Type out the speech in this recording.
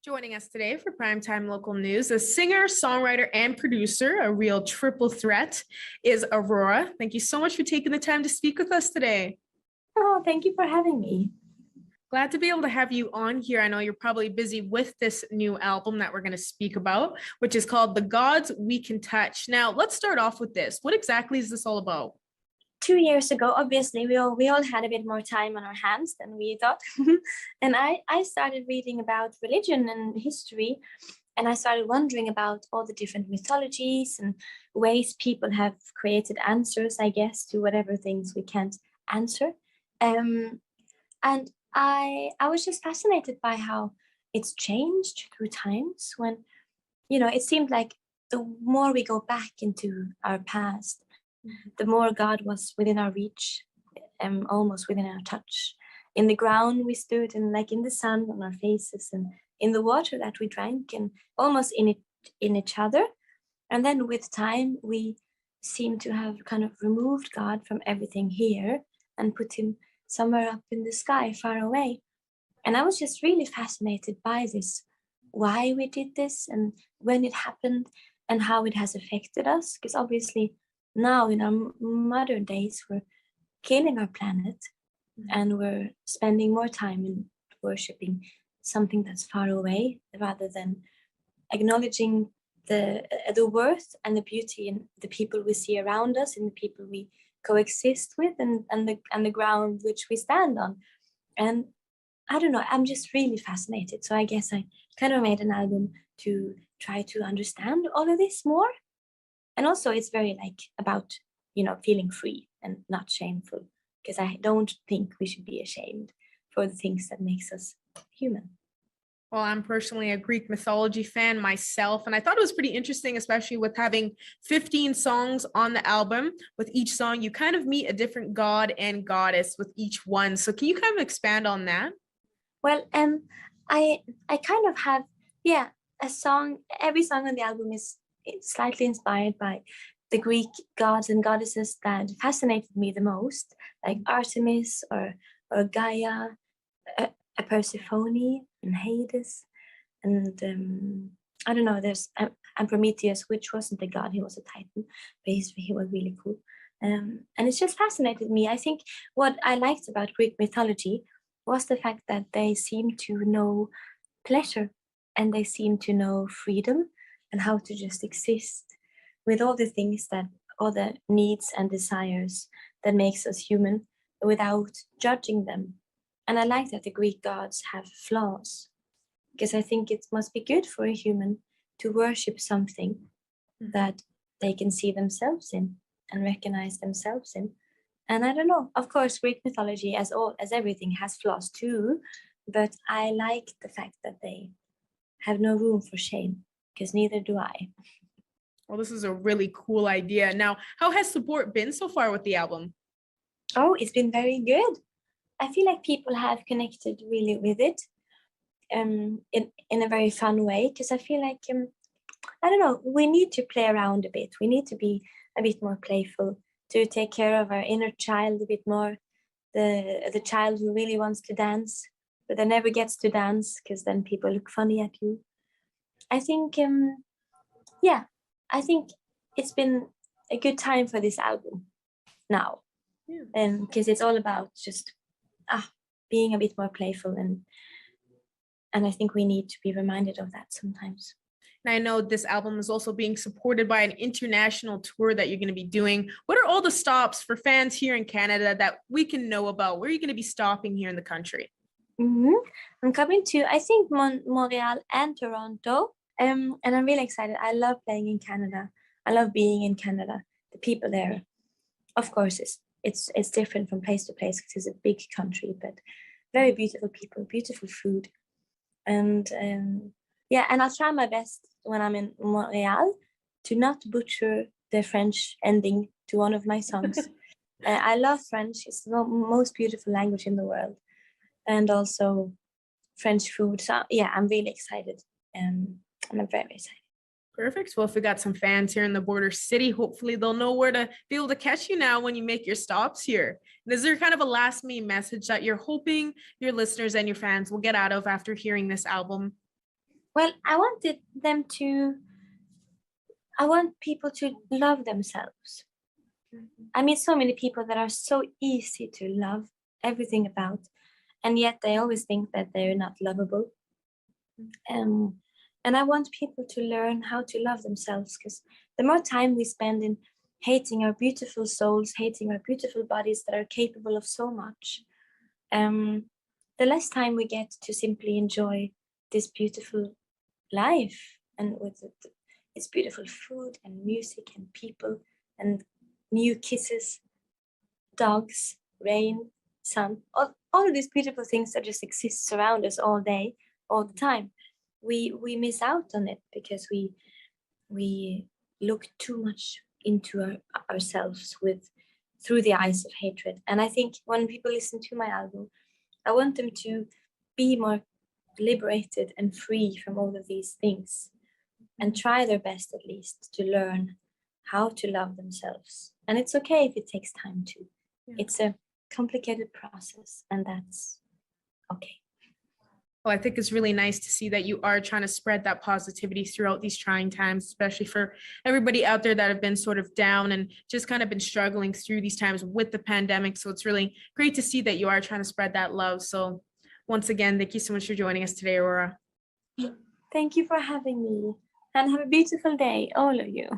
Joining us today for Primetime Local News, a singer, songwriter, and producer, a real triple threat, is Aurora. Thank you so much for taking the time to speak with us today. Oh, thank you for having me. Glad to be able to have you on here. I know you're probably busy with this new album that we're going to speak about, which is called The Gods We Can Touch. Now, let's start off with this. What exactly is this all about? 2 years ago, obviously, we all had a bit more time on our hands than we thought. And I started reading about religion and history, and I started wondering about all the different mythologies and ways people have created answers, I guess, to whatever things we can't answer. And I was just fascinated by how it's changed through times when, it seemed like the more we go back into our past, the more God was within our reach, almost within our touch. In the ground we stood, and like in the sun on our faces, and in the water that we drank, and almost in each other. And then with time, we seem to have kind of removed God from everything here and put him somewhere up in the sky, far away. And I was just really fascinated by this, why we did this and when it happened and how it has affected us. Because obviously now in our modern days, we're killing our planet and we're spending more time in worshiping something that's far away rather than acknowledging the worth and the beauty in the people we see around us and the people we coexist with and the ground which we stand on. And I don't know, I'm just really fascinated. So I guess I kind of made an album to try to understand all of this more. And also it's very about, feeling free and not shameful, because I don't think we should be ashamed for the things that makes us human. Well, I'm personally a Greek mythology fan myself, and I thought it was pretty interesting, especially with having 15 songs on the album. With each song, you kind of meet a different god and goddess with each one. So can you kind of expand on that? Well, I kind of have, a song. Every song on the album is slightly inspired by the Greek gods and goddesses that fascinated me the most, like Artemis or Gaia, a Persephone and Hades, and I don't know. There's Prometheus, which wasn't a god; he was a titan, but he was really cool. And it's just fascinated me. I think what I liked about Greek mythology was the fact that they seem to know pleasure and they seem to know freedom and how to just exist with all the things that all the needs and desires that makes us human without judging them. And I like that the Greek gods have flaws, because I think it must be good for a human to worship something that they can see themselves in and recognize themselves in. And I don't know, of course, Greek mythology, as everything, has flaws too, but I like the fact that they have no room for shame, because neither do I. Well, this is a really cool idea. Now, how has support been so far with the album? Oh, it's been very good. I feel like people have connected really with it in a very fun way, because I feel like, I don't know, we need to play around a bit. We need to be a bit more playful, to take care of our inner child a bit more, the child who really wants to dance, but that never gets to dance because then people look funny at you. I think, I think it's been a good time for this album now, and because it's all about just being a bit more playful, and I think we need to be reminded of that sometimes. And I know this album is also being supported by an international tour that you're going to be doing. What are all the stops for fans here in Canada that we can know about? Where are you going to be stopping here in the country? I'm coming to, I think, Montreal and Toronto. And I'm really excited. I love playing in Canada. I love being in Canada. The people there, of course, it's different from place to place because it's a big country, but very beautiful people, beautiful food. And and I'll try my best when I'm in Montreal to not butcher the French ending to one of my songs. I love French. It's the most beautiful language in the world. And also French food. So I'm really excited. And I'm very excited. Perfect. Well, if we got some fans here in the border city, hopefully they'll know where to be able to catch you now when you make your stops here. And is there kind of a last minute message that you're hoping your listeners and your fans will get out of after hearing this album? Well, I wanted them to, I want people to love themselves. I meet so many people that are so easy to love everything about, and yet they always think that they're not lovable. And I want people to learn how to love themselves, because the more time we spend in hating our beautiful souls, hating our beautiful bodies that are capable of so much, the less time we get to simply enjoy this beautiful life, and with its beautiful food and music and people and new kisses, dogs, rain, sun, all of these beautiful things that just exist around us all day, all the time. We miss out on it because we look too much into ourselves with through the eyes of hatred. And I think when people listen to my album, I want them to be more liberated and free from all of these things, and try their best at least to learn how to love themselves. And it's okay if it takes time too. Yeah. It's a complicated process, and that's okay. Well, I think it's really nice to see that you are trying to spread that positivity throughout these trying times, especially for everybody out there that have been sort of down and just kind of been struggling through these times with the pandemic. So it's really great to see that you are trying to spread that love. So once again, thank you so much for joining us today, Aurora. Thank you for having me, and have a beautiful day, all of you.